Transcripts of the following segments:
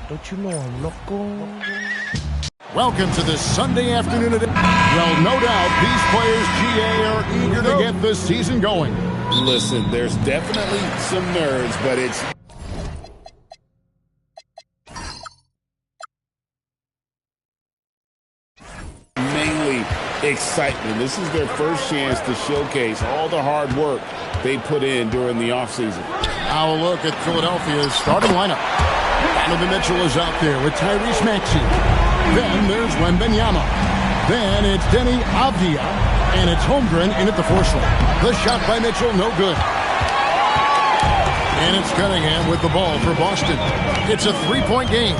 Don't you know I'm loco? Welcome to this Sunday afternoon edition. Well, no doubt these players, GA, are eager to get this season going. Listen, there's definitely some nerves, but it's mainly excitement. This is their first chance to showcase all the hard work they put in during the offseason. Now a look at Philadelphia's starting lineup. Donovan Mitchell is out there with Tyrese Maxey. Then there's Wembanyama. Then it's Denny Avdia. And it's Holmgren in at the 4 slot. The shot by Mitchell, no good. And it's Cunningham with the ball for Boston. It's a 3-point game.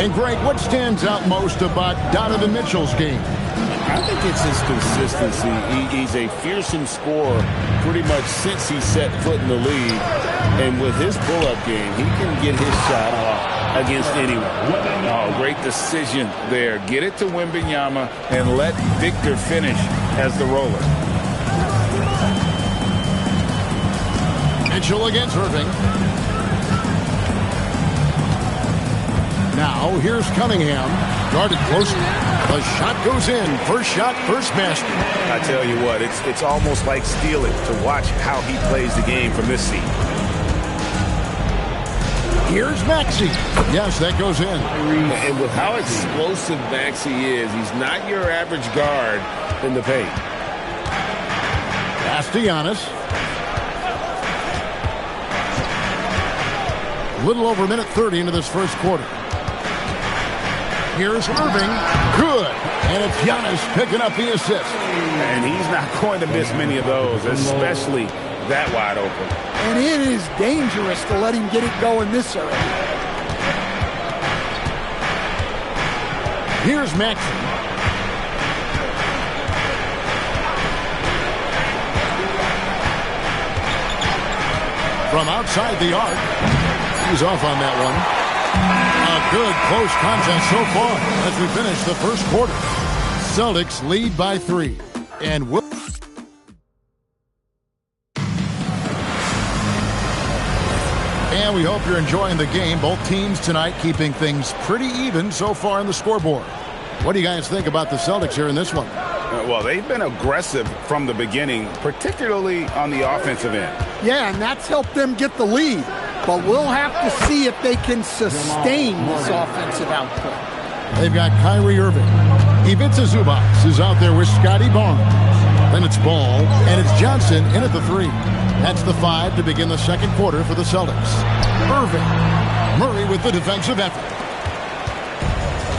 And Greg, what stands out most about Donovan Mitchell's game? I think it's his consistency. He's a fearsome scorer pretty much since he set foot in the league. And with his pull-up game, he can get his shot off against anyone. Oh, great decision there. Get it to Wembanyama and let Victor finish as the roller. Mitchell against Irving. Now here's Cunningham. Guarded closely. The shot goes in. First shot, first basket. I tell you what, it's almost like stealing to watch how he plays the game from this seat. Here's Maxey. Yes, that goes in. And with how explosive Maxey is, he's not your average guard in the paint. Pass to Giannis. A little over a minute 30 into this first quarter. Here's Irving. Good. And it's Giannis picking up the assist. And he's not going to miss many of those, especially that wide open. And it is dangerous to let him get it going this early. Here's Maxey. From outside the arc. He's off on that one. A good close contest so far as we finish the first quarter. Celtics lead by 3. And we hope you're enjoying the game. Both teams tonight keeping things pretty even so far on the scoreboard. What do you guys think about the Celtics here in this one? Well, they've been aggressive from the beginning, particularly on the offensive end. Yeah, and that's helped them get the lead. But we'll have to see if they can sustain this offensive output. They've got Kyrie Irving. Ivica Zubac is out there with Scotty Barnes. Then it's Ball, and it's Johnson in at the 3. That's the 5 to begin the second quarter for the Celtics. Irving. Murray with the defensive effort.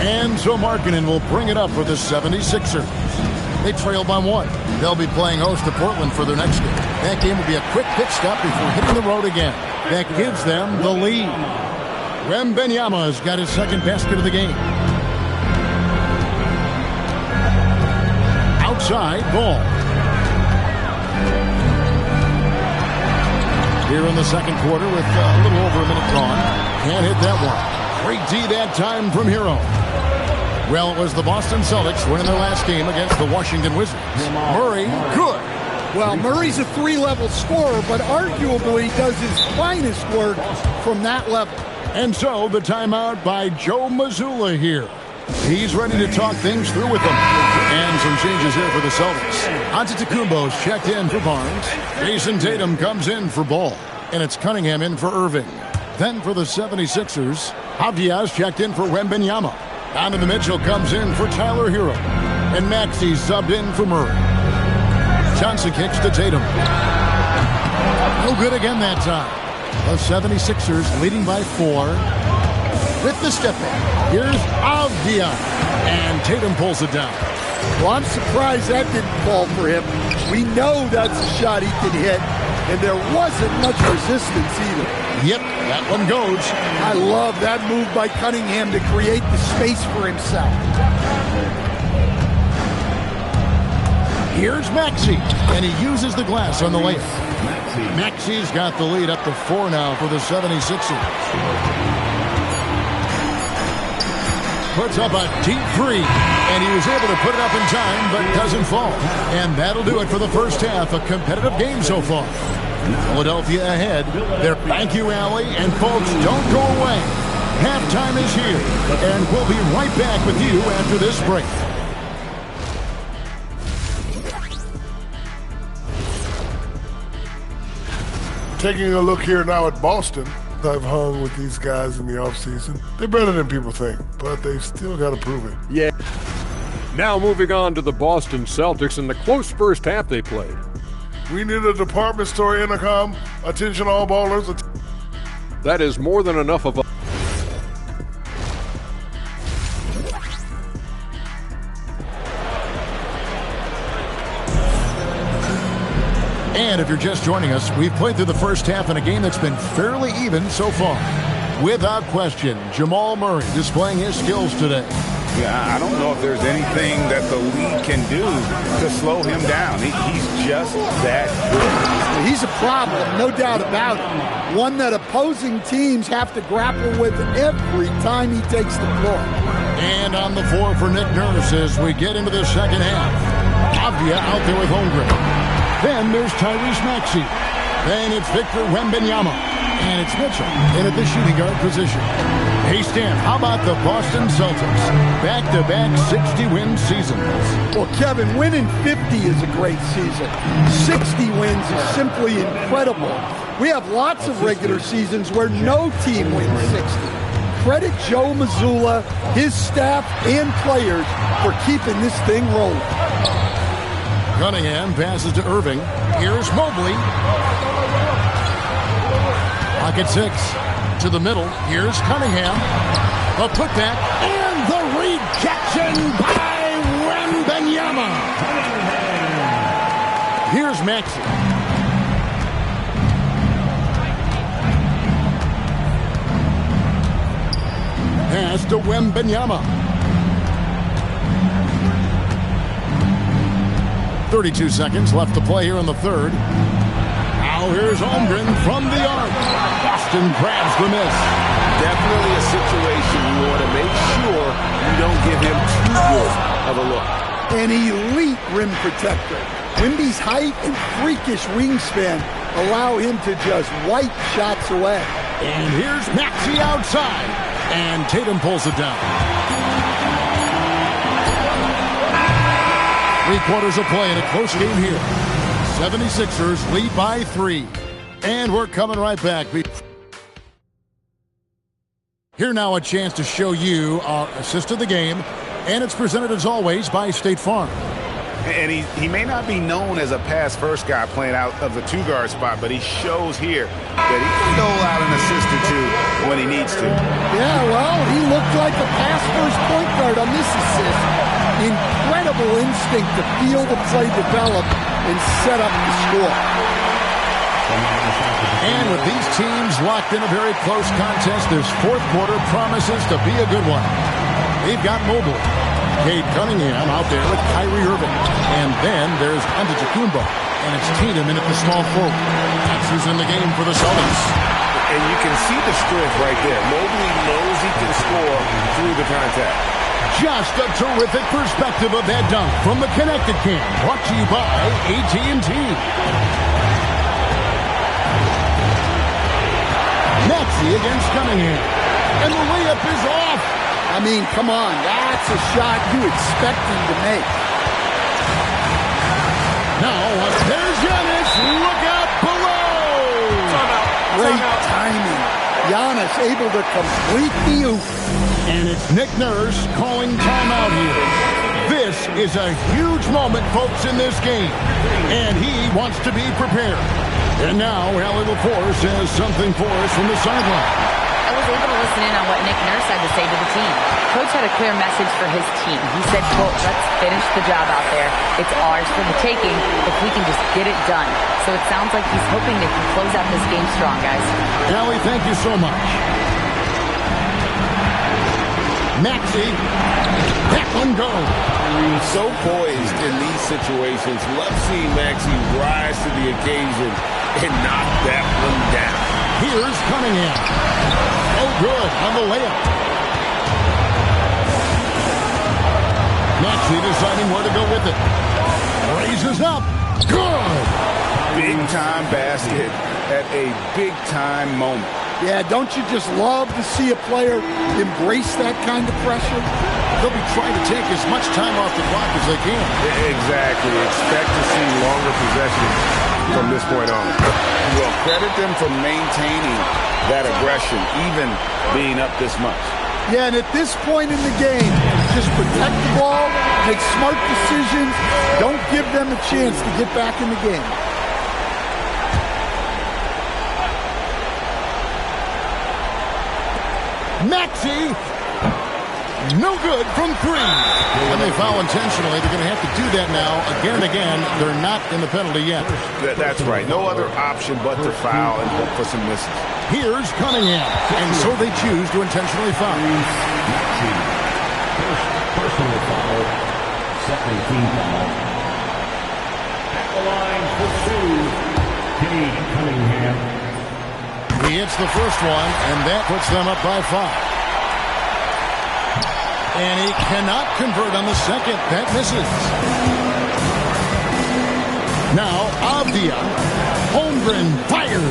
And so Markkanen will bring it up for the 76ers. They trail by 1. They'll be playing host to Portland for their next game. That game will be a quick pit stop before hitting the road again. That gives them the lead. Wembanyama has got his second basket of the game. Outside, Ball. Here in the second quarter with a little over a minute gone. Can't hit that one. Great D that time from Hero. Well, it was the Boston Celtics winning their last game against the Washington Wizards. Murray, good. Well, Murray's a 3-level scorer, but arguably does his finest work from that level. And so the timeout by Joe Mazzulla here. He's ready to talk things through with them. And some changes here for the Celtics. Antetokounmpo's checked in for Barnes. Jason Tatum comes in for Ball. And it's Cunningham in for Irving. Then for the 76ers, Avdia's checked in for Wembanyama. Donovan Mitchell comes in for Tyler Hero. And Maxey subbed in for Murray. Johnson kicks to Tatum. No good again that time. The 76ers leading by 4. With the step in, here's Avdia. And Tatum pulls it down. Well, I'm surprised that didn't fall for him. We know that's a shot he can hit, and there wasn't much resistance either. Yep, that one goes. I love that move by Cunningham to create the space for himself. Here's Maxey, and he uses the glass on the layup. Maxey's got the lead up to 4 now for the 76ers. Puts up a deep 3, and he was able to put it up in time, but doesn't fall. And that'll do it for the first half. A competitive game so far. Philadelphia ahead. Their thank you alley, and folks, don't go away. Halftime is here, and we'll be right back with you after this break. Taking a look here now at Boston. I've hung with these guys in the offseason. They're better than people think, but they still got to prove it. Yeah. Now moving on to the Boston Celtics and the close first half they played. We need a department store intercom. Attention all ballers. That is more than enough of a... And if you're just joining us, we've played through the first half in a game that's been fairly even so far. Without question, Jamal Murray displaying his skills today. Yeah, I don't know if there's anything that the league can do to slow him down. He's just that good. He's a problem, no doubt about it. One that opposing teams have to grapple with every time he takes the floor. And on the floor for Nick Nurse as we get into the second half. Avdia out there with Holmgren. Then there's Tyrese Maxey. Then it's Victor Wembanyama. And it's Mitchell in at the shooting guard position. Hey, Stan, how about the Boston Celtics? Back-to-back 60-win seasons. Well, Kevin, winning 50 is a great season. 60 wins is simply incredible. We have lots of regular seasons where no team wins 60. Credit Joe Mazzulla, his staff, and players for keeping this thing rolling. Cunningham passes to Irving. Here's Mobley. Pocket 6 to the middle. Here's Cunningham. A putback and the rejection by Wembanyama. Here's Maxey. Pass to Wembanyama. 32 seconds left to play here in the third. Now here's Holmgren from the arc. Boston grabs the miss. Definitely a situation you want to make sure you don't give him too good of a look. An elite rim protector. Wemby's height and freakish wingspan allow him to just wipe shots away. And here's Maxey outside. And Tatum pulls it down. 3 quarters of play in a close game here. 76ers lead by 3. And we're coming right back. Here now a chance to show you our assist of the game. And it's presented as always by State Farm. And he may not be known as a pass-first guy playing out of the two-guard spot, but he shows here that he can dole out an assist or two when he needs to. Yeah, well, he looked like a pass-first point guard on this assist. Incredible instinct to feel the play develop and set up the score. And with these teams locked in a very close contest, this fourth quarter promises to be a good one. They've got Mobley. Cade Cunningham out there with Kyrie Irving. And then there's Antetokounmpo. And it's Tatum in at the small forward. That's who's in the game for the Celtics. And you can see the strength right there. Mobley knows he can score through the contact. Just a terrific perspective of that dunk from the Connected Cam. Brought to you by AT&T. Maxey against Cunningham. And the layup is off. I mean, come on, that's a shot you expect him to make. Now, there's Giannis. Look out below. Great timing. Giannis able to complete the oop. And it's Nick Nurse calling timeout here. This is a huge moment, folks, in this game. And he wants to be prepared. And now, Allie LaForce has something for us from the sideline. I was able to listen in on what Nick Nurse had to say to the team. Coach had a clear message for his team. He said, quote, let's finish the job out there. It's ours for the taking if we can just get it done. So it sounds like he's hoping they can close out this game strong, guys. Allie, thank you so much. Maxey, that one goes. So poised in these situations. Love seeing Maxey rise to the occasion and knock that one down. Here's Cunningham. Oh, good on the layup. Maxey deciding where to go with it. Raises up. Good. Big-time basket at a big-time moment. Yeah, don't you just love to see a player embrace that kind of pressure? They'll be trying to take as much time off the clock as they can. Exactly. Expect to see longer possessions from this point on. Well, credit them for maintaining that aggression, even being up this much. Yeah, and at this point in the game, just protect the ball, make smart decisions, don't give them a chance to get back in the game. Maxey, no good from 3. And they foul intentionally. They're going to have to do that now again and again. They're not in the penalty yet. That's right. No other option but to foul and look for some misses. Here's Cunningham. And so they choose to intentionally foul. Personal foul. Second team foul. At the line for 2, Cade Cunningham. He hits the first one, and that puts them up by 5. And he cannot convert on the second. That misses. Now, Avdia. Holmgren fires.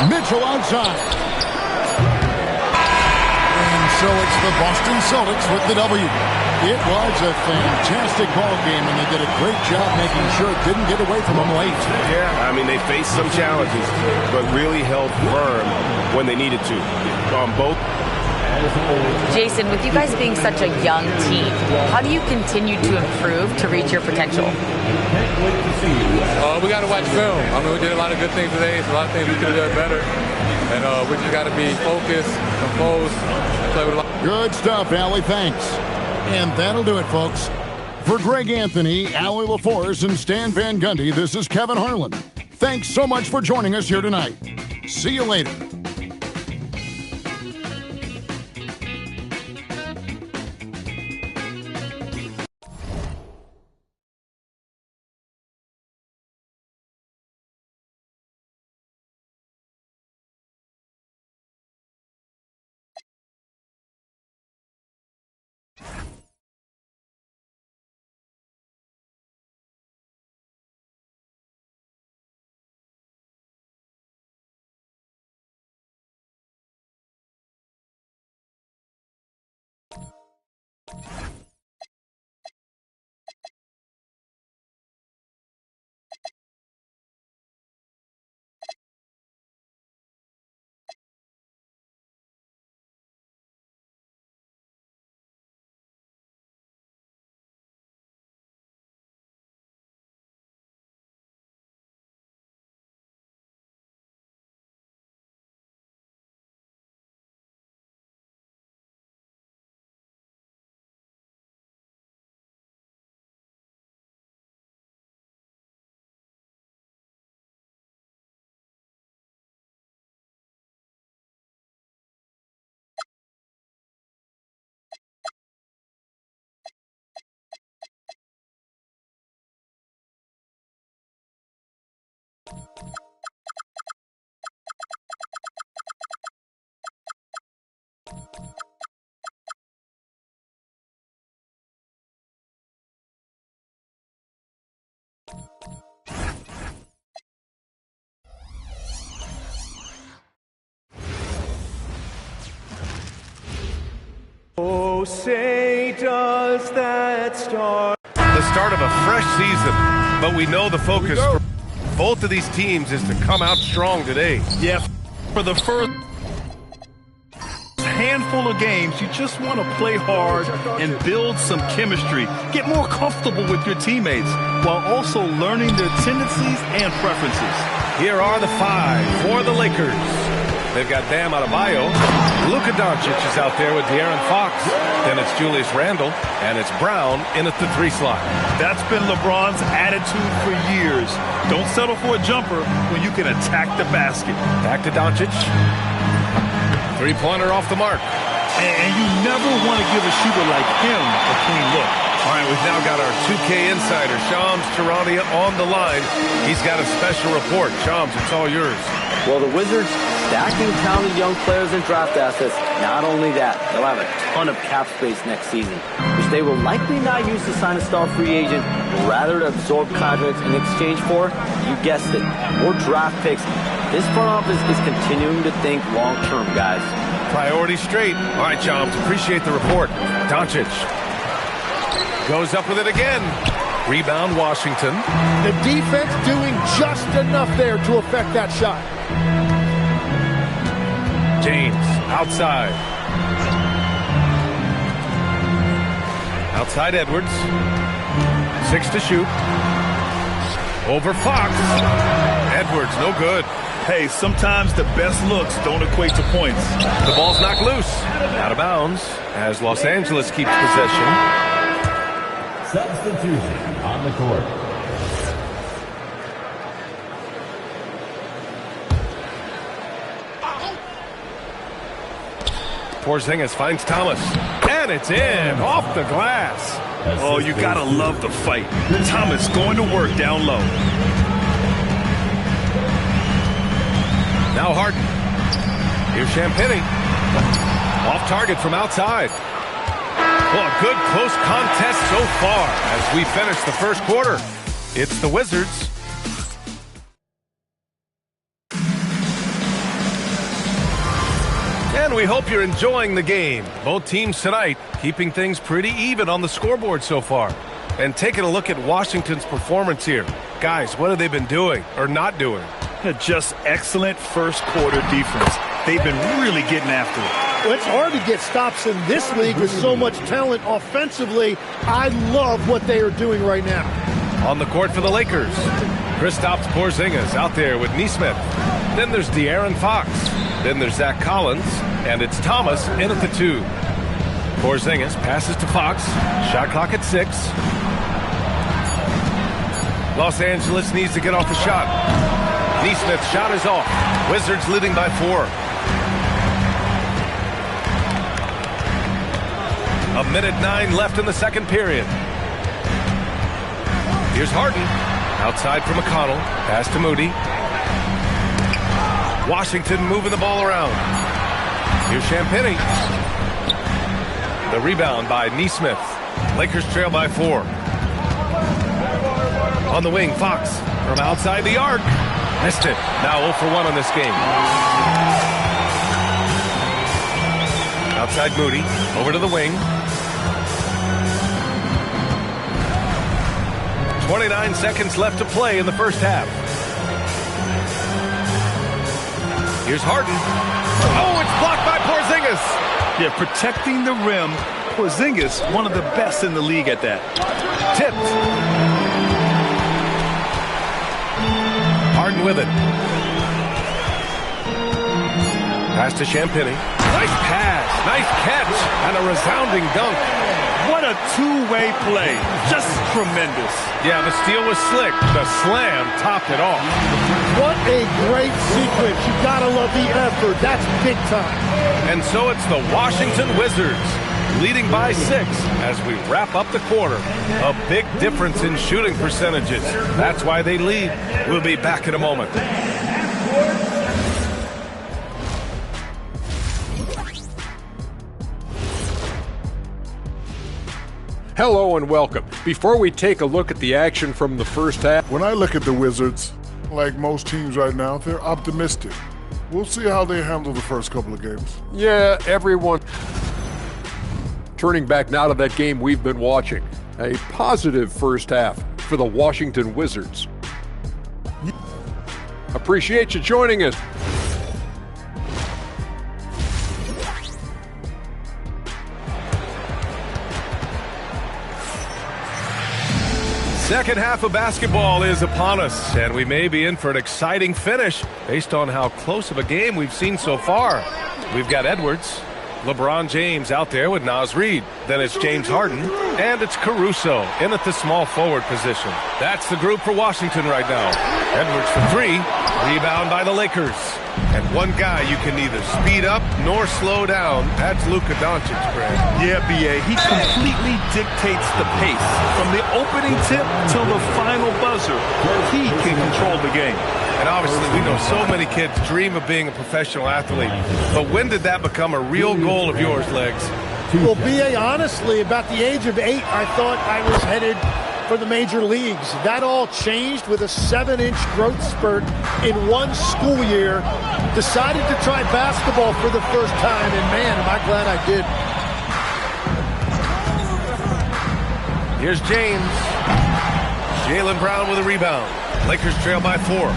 Mitchell outside. And so it's the Boston Celtics with the W. It was a fantastic ball game, and they did a great job making sure it didn't get away from them late. Yeah, I mean, they faced some challenges, but really held firm when they needed to on both. Jason, with you guys being such a young team, how do you continue to improve to reach your potential? We got to watch film. I mean, we did a lot of good things today. So a lot of things we could have done better. And we just got to be focused, composed, and play with a lot. Good stuff, Allie. Thanks. And that'll do it, folks. For Greg Anthony, Allie LaForce, and Stan Van Gundy, this is Kevin Harlan. Thanks so much for joining us here tonight. See you later. Oh, say does that start? The start of a fresh season, but we know the focus for both of these teams is to come out strong today. Yeah, for the first handful of games, you just want to play hard and build some chemistry. Get more comfortable with your teammates while also learning their tendencies and preferences. Here are the 5 for the Lakers. They've got Bam Adebayo. Luka Doncic is out there with De'Aaron Fox. Then it's Julius Randle, and it's Brown in at the 3 slot. That's been LeBron's attitude for years. Don't settle for a jumper when you can attack the basket. Back to Doncic. 3-pointer off the mark. And you never want to give a shooter like him a clean look. All right, we've now got our 2K insider, Shams Charania, on the line. He's got a special report. Shams, it's all yours. Well, the Wizards stacking talented young players and draft assets. Not only that, they'll have a ton of cap space next season, which they will likely not use to sign a star free agent, but rather to absorb contracts in exchange for, you guessed it, more draft picks This front office is continuing to think long-term, guys. Priority straight. All right, Chums, appreciate the report. Doncic goes up with it again. Rebound, Washington. The defense doing just enough there to affect that shot. James, outside. Outside Edwards. 6 to shoot. Over Fox. Edwards, no good. Hey, sometimes the best looks don't equate to points. The ball's knocked loose. Out of bounds as Los Angeles keeps possession. Substitution on the court. Porzingis finds Thomas. And it's in. Off the glass. Oh, you gotta love the fight. Thomas going to work down low. Now Harden. Here's Champagnie. Off target from outside. Well, a good close contest so far as we finish the first quarter. It's the Wizards. And we hope you're enjoying the game. Both teams tonight keeping things pretty even on the scoreboard so far. And taking a look at Washington's performance here. Guys, what have they been doing or not doing? Just excellent first quarter defense. They've been really getting after it. Well, it's hard to get stops in this league with so much talent offensively. I love what they are doing right now. On the court for the Lakers, Kristaps Porzingis out there with Nesmith. Then there's De'Aaron Fox. Then there's Zach Collins. And it's Thomas in at the 2. Porzingis passes to Fox. Shot clock at 6. Los Angeles needs to get off the shot. Nesmith's shot is off. Wizards leading by 4. A minute 9 left in the second period. Here's Harden. Outside for McConnell. Pass to Moody. Washington moving the ball around. Here's Champagnie. The rebound by Nesmith. Lakers trail by 4. On the wing, Fox from outside the arc. Missed it. Now 0 for 1 on this game. Outside Moody. Over to the wing. 29 seconds left to play in the first half. Here's Harden. Oh, it's blocked by Porzingis. Yeah, protecting the rim. Porzingis, one of the best in the league at that. Tipped. Harden with it. Pass to Champagnie. Nice pass. Nice catch. And a resounding dunk. What a two-way play. Just tremendous. Yeah, the steal was slick. The slam topped it off. What a great sequence. You gotta love the effort. That's big time. And so it's the Washington Wizards leading by 6 as we wrap up the quarter. A big difference in shooting percentages. That's why they lead. We'll be back in a moment. Hello and welcome. Before we take a look at the action from the first half. When I look at the Wizards, like most teams right now, they're optimistic. We'll see how they handle the first couple of games. Yeah, everyone. Turning back now to that game we've been watching. A positive first half for the Washington Wizards. Appreciate you joining us. Second half of basketball is upon us, and we may be in for an exciting finish based on how close of a game we've seen so far. We've got Edwards, LeBron James out there with Naz Reid. Then it's James Harden, and it's Caruso in at the small forward position. That's the group for Washington right now. Edwards for 3, rebound by the Lakers. And one guy you can neither speed up nor slow down. That's Luka Doncic, Greg. Yeah, B.A. He completely dictates the pace. From the opening tip till the final buzzer, he can control the game. And obviously, we know so many kids dream of being a professional athlete. But when did that become a real goal of yours, Legs? Well, B.A., honestly, about the age of 8, I thought I was headed for the major leagues. That all changed with a 7-inch growth spurt in one school year. Decided to try basketball for the first time, and man, am I glad I did. Here's James. Jaylen Brown with a rebound. Lakers trail by 4.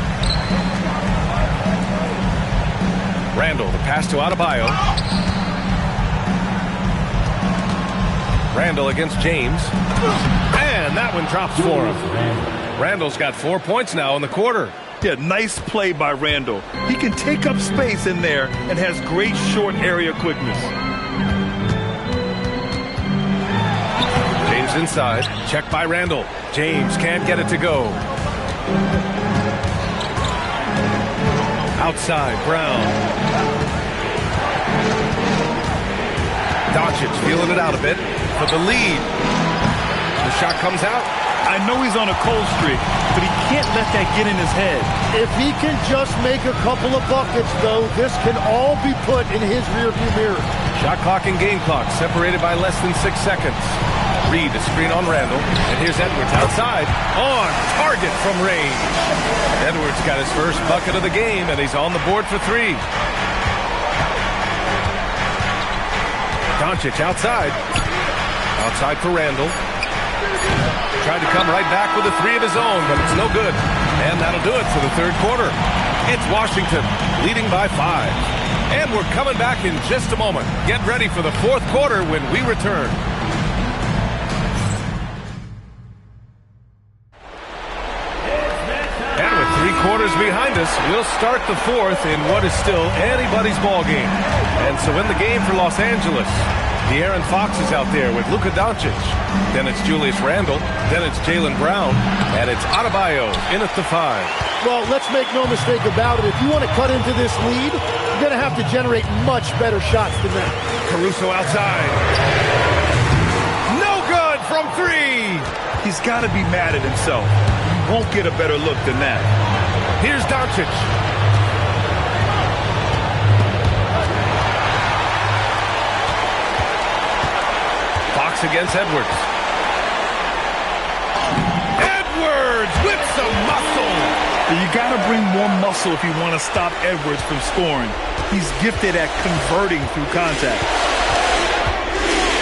Randall, the pass to Adebayo. Randall against James. And that one drops for him. Randall's got 4 points now in the quarter. Yeah, nice play by Randall. He can take up space in there and has great short area quickness. James inside. Check by Randall. James can't get it to go. Outside, Brown. Doncic feeling it out a bit for the lead. The shot comes out. I know he's on a cold streak, but he can't let that get in his head. If he can just make a couple of buckets, though, this can all be put in his rearview mirror. Shot clock and game clock separated by less than 6 seconds. Reed, a screen on Randall, and here's Edwards outside, on target from range. Edwards got his first bucket of the game, and he's on the board for 3. Doncic outside. Outside for Randall. Tried to come right back with a 3 of his own, but it's no good. And that'll do it for the third quarter. It's Washington leading by 5. And we're coming back in just a moment. Get ready for the fourth quarter when we return. And with 3 quarters behind us, we'll start the fourth in what is still anybody's ball game. And so in the game for Los Angeles, De'Aaron Fox is out there with Luka Doncic. Then it's Julius Randle. Then it's Jaylen Brown. And it's Adebayo in at the 5. Well, let's make no mistake about it. If you want to cut into this lead, you're going to have to generate much better shots than that. Caruso outside. No good from 3. He's got to be mad at himself. He won't get a better look than that. Here's Doncic. Fox against Edwards. Edwards with some muscle. You got to bring more muscle if you want to stop Edwards from scoring. He's gifted at converting through contact.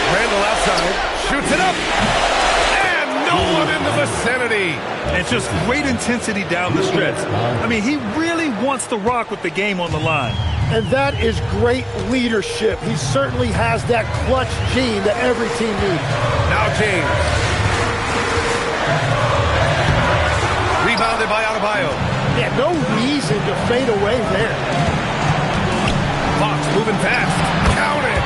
Randall outside. Shoots it up. No one in the vicinity. And just great intensity down the stretch. I mean, he really wants to rock with the game on the line. And that is great leadership. He certainly has that clutch gene that every team needs. Now James. Rebounded by Adebayo. Yeah, no reason to fade away there. Fox moving fast. Count it.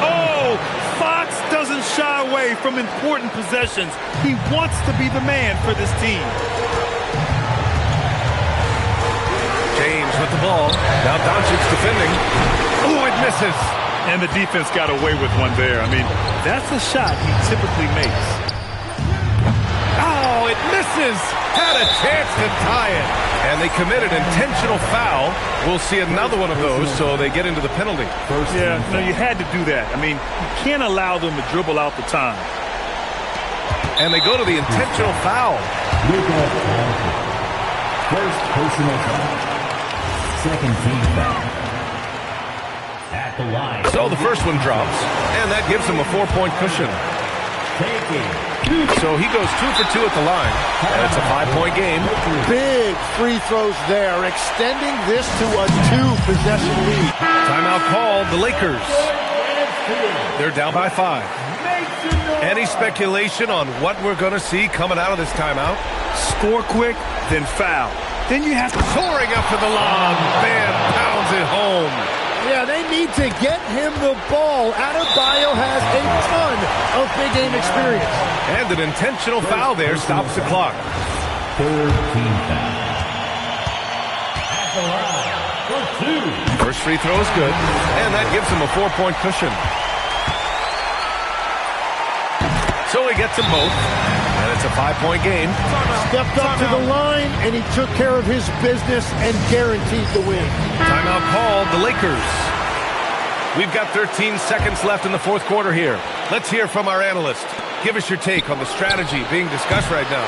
Oh, Fox doesn't shy away from important possessions. He wants to be the man for this team. James with the ball. Now Doncic defending. Oh, it misses. And the defense got away with one there. I mean, that's the shot he typically makes. Oh, it misses. Had a chance to tie it. And they committed intentional foul. We'll see another one of those, so they get into the penalty. Yeah, no, you had to do that. I mean, you can't allow them to dribble out the time. And they go to the intentional foul. First personal foul. Second team foul. At the line. So the first one drops, and that gives him a 4-point cushion. So he goes 2 for 2 at the line, and it's a 5-point game. Big free throws there, extending this to a 2-possession lead. Timeout called, the Lakers. They're down by 5. Any speculation on what we're going to see coming out of this timeout? Score quick, then foul. Then you have to... Soaring up to the lob, Bam pounds it home. Yeah, they need to get him the ball. Adebayo has a ton of big game experience. And an intentional foul there stops the clock. Third team foul. At the line for 2. First free throw is good, and that gives him a 4-point cushion. So he gets them both, and it's a 5-point game. Stepped up to the line, and he took care of his business and guaranteed the win. Timeout called, the Lakers. We've got 13 seconds left in the fourth quarter here. Let's hear from our analyst. give us your take on the strategy being discussed right now.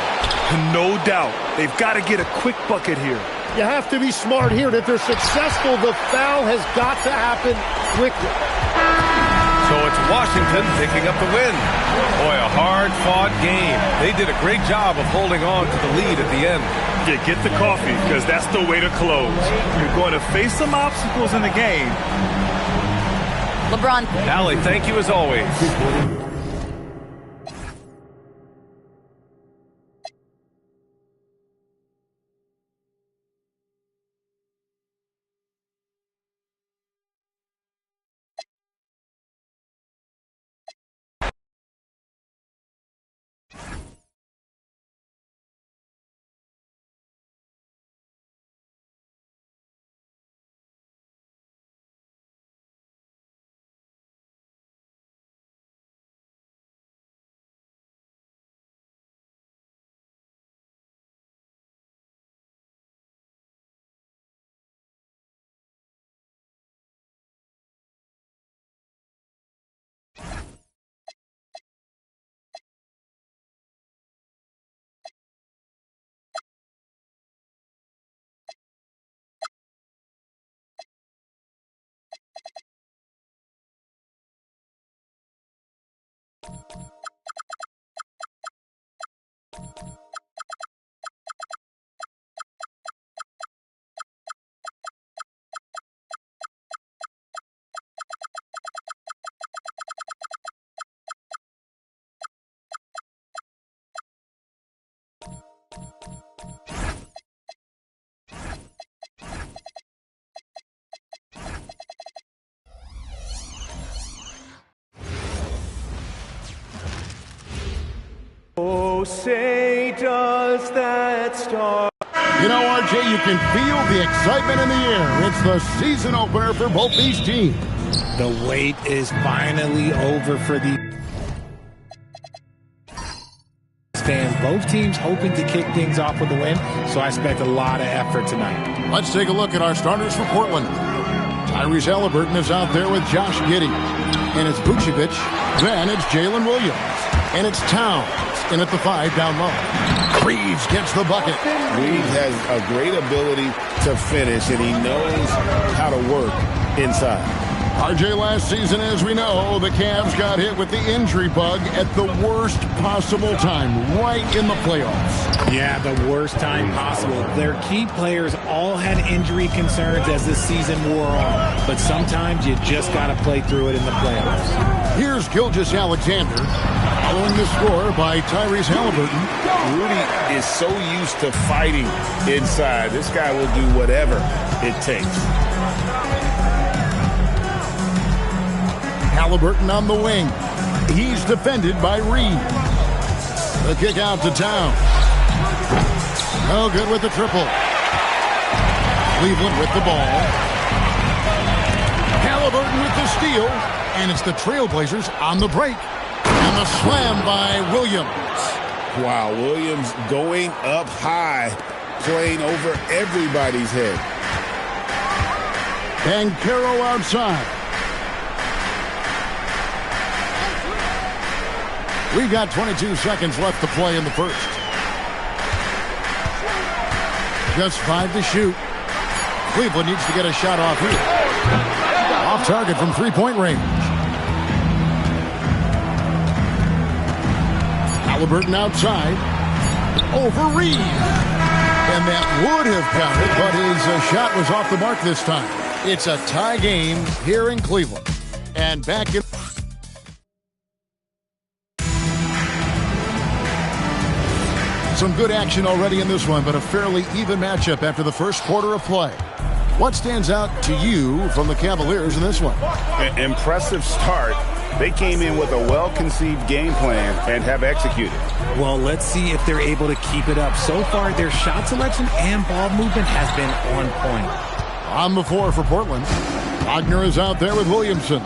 No doubt. They've got to get a quick bucket here. You have to be smart here. And if they're successful, the foul has got to happen quickly. So it's Washington picking up the win. Boy, a hard-fought game. They did a great job of holding on to the lead at the end. Yeah, get the coffee, because that's the way to close. You're going to face some obstacles in the game. LeBron. Allie, thank you as always. Oh, say does that star... You know, RJ, you can feel the excitement in the air. It's the season opener for both these teams. The wait is finally over for the fans. Both teams hoping to kick things off with a win, so I expect a lot of effort tonight. Let's take a look at our starters for Portland. Tyrese Halliburton is out there with Josh Giddey. And it's Vucevic. Then it's Jalen Williams. And it's Towns in at the 5 down low. Reeves gets the bucket. Reeves has a great ability to finish, and he knows how to work inside. RJ, last season, as we know, the Cavs got hit with the injury bug at the worst possible time, right in the playoffs. Yeah, the worst time possible. Their key players all had injury concerns as the season wore on, but sometimes you just got to play through it in the playoffs. Here's Gilgeous-Alexander, following the score by Tyrese Halliburton. Rudy is so used to fighting inside. This guy will do whatever it takes. Halliburton on the wing. He's defended by Reed. The kick out to Towns. Oh, good with the triple. Cleveland with the ball. Halliburton with the steal. And it's the Trailblazers on the break. And the slam by Williams. Wow, Williams going up high, playing over everybody's head. And Caro outside. We've got 22 seconds left to play in the first. Just 5 to shoot. Cleveland needs to get a shot off here. Off target from three-point range. Halliburton outside. Over Reed. And that would have counted, but his shot was off the mark this time. It's a tie game here in Cleveland. And back in... Some good action already in this one, but a fairly even matchup after the first quarter of play. What stands out to you from the Cavaliers in this one? An impressive start. They came in with a well-conceived game plan and have executed. Well, let's see if they're able to keep it up. So far, their shot selection and ball movement has been on point. On the floor for Portland. Wagner is out there with Williamson.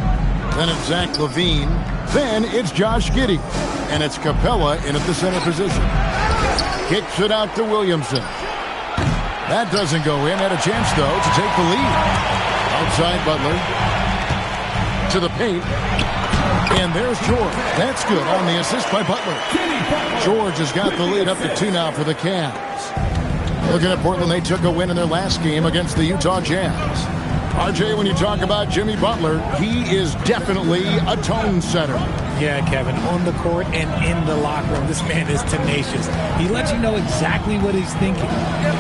Then it's Zach LaVine. Then it's Josh Giddey. And it's Capella in at the center position. Kicks it out to Williamson. That doesn't go in. Had a chance, though, to take the lead. Outside Butler. To the paint. And there's George. That's good on the assist by Butler. George has got the lead up to 2 now for the Cavs. Looking at Portland, they took a win in their last game against the Utah Jazz. RJ, when you talk about Jimmy Butler, he is definitely a tone setter. Yeah, Kevin, on the court and in the locker room, this man is tenacious. He lets you know exactly what he's thinking.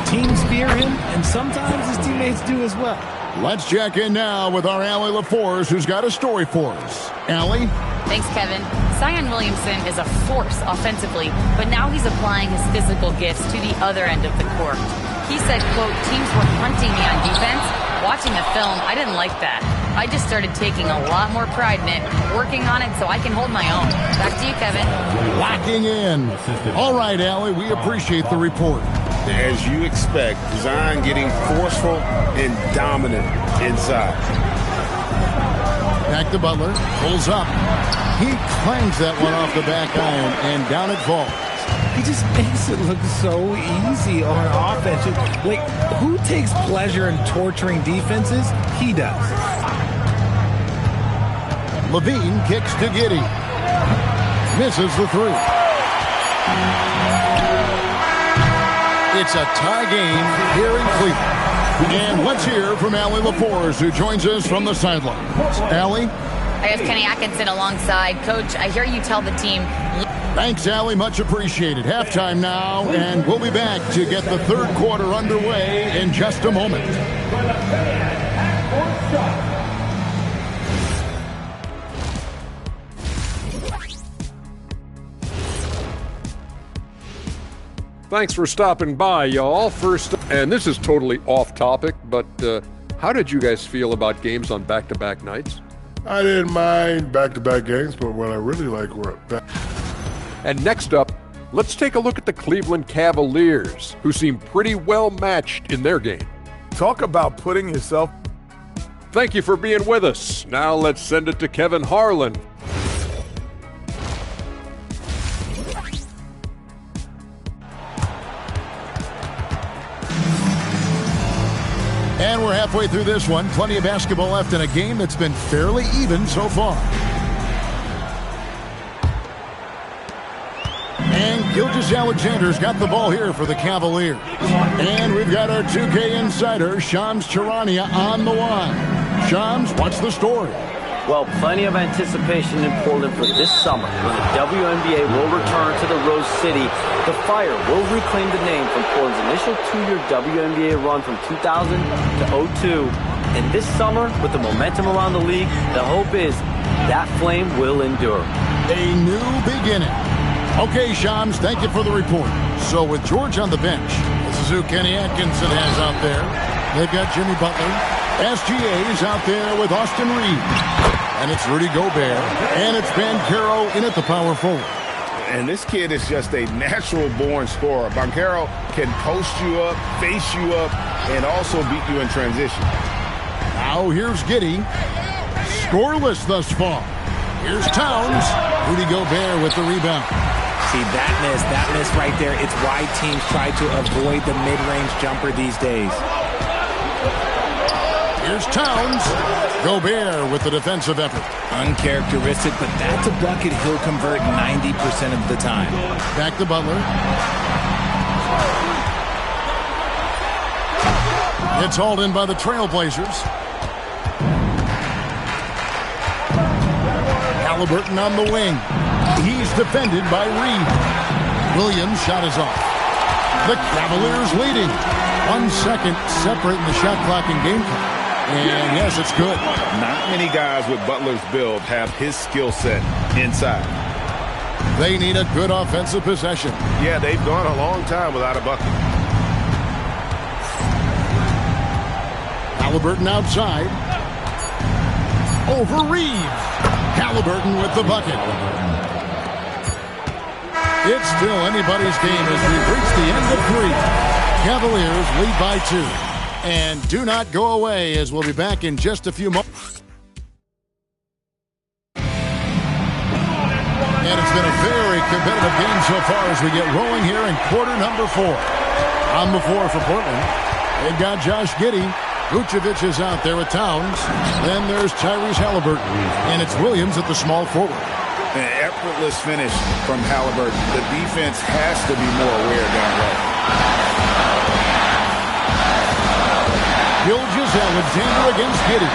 Teams fear him, and sometimes his teammates do as well. Let's check in now with our Allie LaForce, who's got a story for us. Allie? Thanks, Kevin. Zion Williamson is a force offensively, but now he's applying his physical gifts to the other end of the court. He said, quote, teams were hunting me on defense. Watching the film, I didn't like that. I just started taking a lot more pride in it, working on it so I can hold my own. Back to you, Kevin. Locking in. All right, Allie, we appreciate the report. As you expect, Zion getting forceful and dominant inside. Back to Butler. Pulls up. He clangs that one off the back iron, and down it falls. He just makes it look so easy on offense. Like, who takes pleasure in torturing defenses? He does. Levine kicks to Giddey. Misses the 3. It's a tie game here in Cleveland. And let's hear from Allie LaForce, who joins us from the sidelines. Allie? I have Kenny Atkinson alongside. Coach, I hear you tell the team... Thanks, Allie. Much appreciated. Halftime now, and we'll be back to get the third quarter underway in just a moment. Thanks for stopping by, y'all. First, and this is totally off topic, but how did you guys feel about games on back-to-back nights? I didn't mind back-to-back games, but what I really like were back. And next up, let's take a look at the Cleveland Cavaliers, who seem pretty well matched in their game. Talk about putting yourself. Thank you for being with us. Now let's send it to Kevin Harlan. And we're halfway through this one. Plenty of basketball left in a game that's been fairly even so far. And Gilgeous-Alexander's got the ball here for the Cavaliers. And we've got our 2K insider, Shams Charania, on the line. Shams, what's the story? Well, plenty of anticipation in Portland for this summer when the WNBA will return to the Rose City. The Fire will reclaim the name from Portland's initial 2-year WNBA run from 2000 to 2002. And this summer, with the momentum around the league, the hope is that flame will endure. A new beginning. Okay, Shams, thank you for the report. So with George on the bench, this is who Kenny Atkinson has out there. They've got Jimmy Butler. SGA's out there with Austin Reed. And it's Rudy Gobert. And it's Banchero in at the power forward. And this kid is just a natural-born scorer. Banchero can post you up, face you up, and also beat you in transition. Now here's Giddey. Scoreless thus far. Here's Towns. Rudy Gobert with the rebound. See, that miss right there, it's why teams try to avoid the mid-range jumper these days. Here's Towns. Gobert with the defensive effort. Uncharacteristic, but that's a bucket he'll convert 90% of the time. Back to Butler. It's hauled in by the Trailblazers. Halliburton on the wing. He's defended by Reed. Williams' shot is off. The Cavaliers leading. 1 second separating the shot clock and game clock. And yes, it's good. Not many guys with Butler's build have his skill set inside. They need a good offensive possession. Yeah, they've gone a long time without a bucket. Halliburton outside. Over Reed. Halliburton with the bucket. It's still anybody's game as we've reached the end of 3. Cavaliers lead by 2. And do not go away as we'll be back in just a few moments. And it's been a very competitive game so far as we get rolling here in quarter number 4. On the floor for Portland, they've got Josh Giddey. Vucevic is out there with Towns. Then there's Tyrese Halliburton. And it's Williams at the small forward. An effortless finish from Halliburton. The defense has to be more aware down low. Gilgeous-Alexander against Giddey.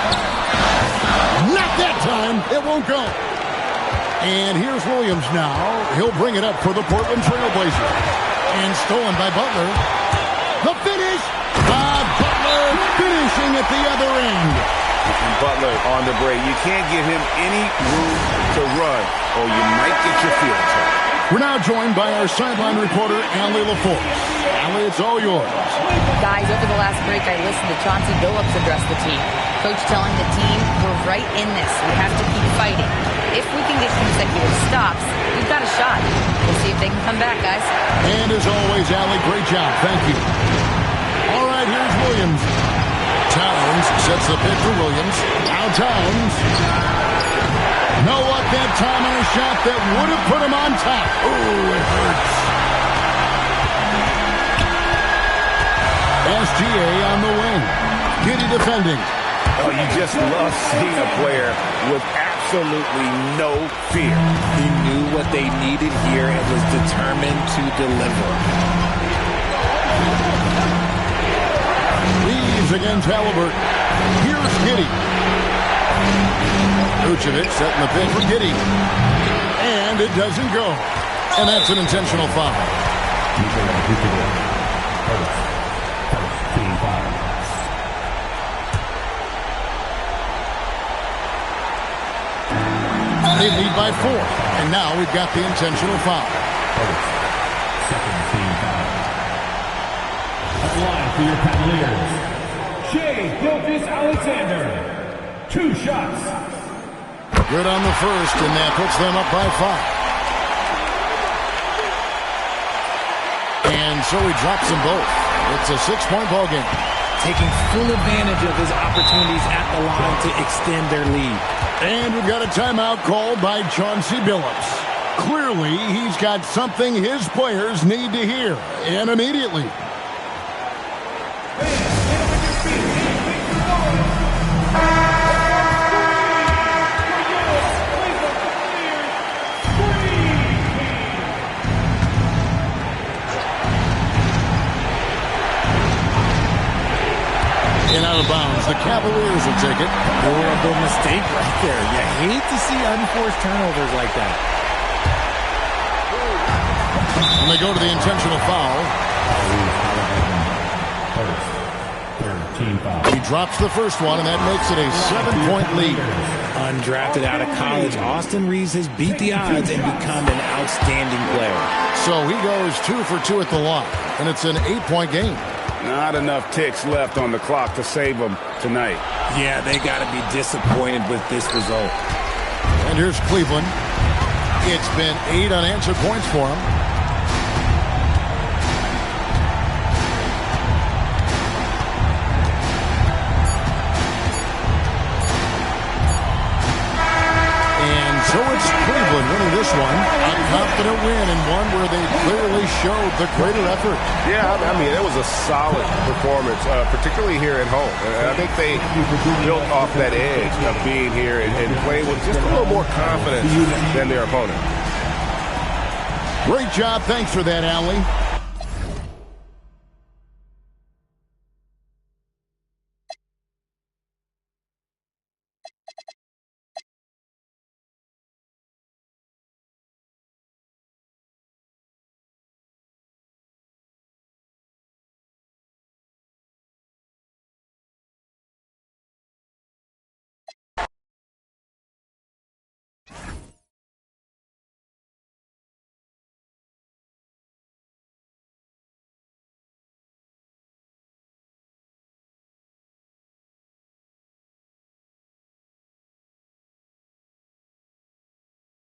Not that time. It won't go. And here's Williams now. He'll bring it up for the Portland Trail Blazers. And stolen by Butler. The finish. Butler finishing at the other end. And Butler on the break. You can't give him any room to run, or you might get your feelings hurt. We're now joined by our sideline reporter, Allie LaForce. Allie, it's all yours. Guys, over the last break, I listened to Chauncey Billups address the team. Coach telling the team, we're right in this. We have to keep fighting. If we can get consecutive stops, we've got a shot. We'll see if they can come back, guys. And as always, Allie, great job. Thank you. All right, here's Williams. Towns sets the pick for Williams. Now Towns. No luck that time on a shot that would have put him on top. Oh, it hurts. SGA on the wing. Giddey defending. Oh, you just love seeing a player with absolutely no fear. He knew what they needed here and was determined to deliver. Leaves against Halliburton. Here's Giddey. Vucevic setting the pick for Giddey. And it doesn't go. And that's an intentional foul. They lead by 4. And now we've got the intentional foul. Second team foul. At the line for your Cavaliers, Shai Gilgeous-Alexander. 2 shots. Good on the first, and that puts them up by 5. And so he drops them both. It's a 6-point ball game. Taking full advantage of his opportunities at the line to extend their lead. And we've got a timeout called by Chauncey Billups. Clearly, he's got something his players need to hear, and immediately. And out of bounds, the Cavaliers will take it. Horrible mistake right there. You hate to see unforced turnovers like that. And they go to the intentional foul. He drops the first one, and that makes it a 7-point lead. Undrafted out of college, Austin Reeves has beat the odds and become an outstanding player. So he goes 2 for 2 at the line, and it's an 8-point game. Not enough ticks left on the clock to save them tonight. Yeah, they got to be disappointed with this result. And here's Cleveland. It's been 8 unanswered points for him. So it's Cleveland winning this one. A confident win, and one where they clearly showed the greater effort. Yeah, I mean, it was a solid performance, particularly here at home. And I think they built off that edge of being here and playing with just a little more confidence than their opponent. Great job. Thanks for that, Allie.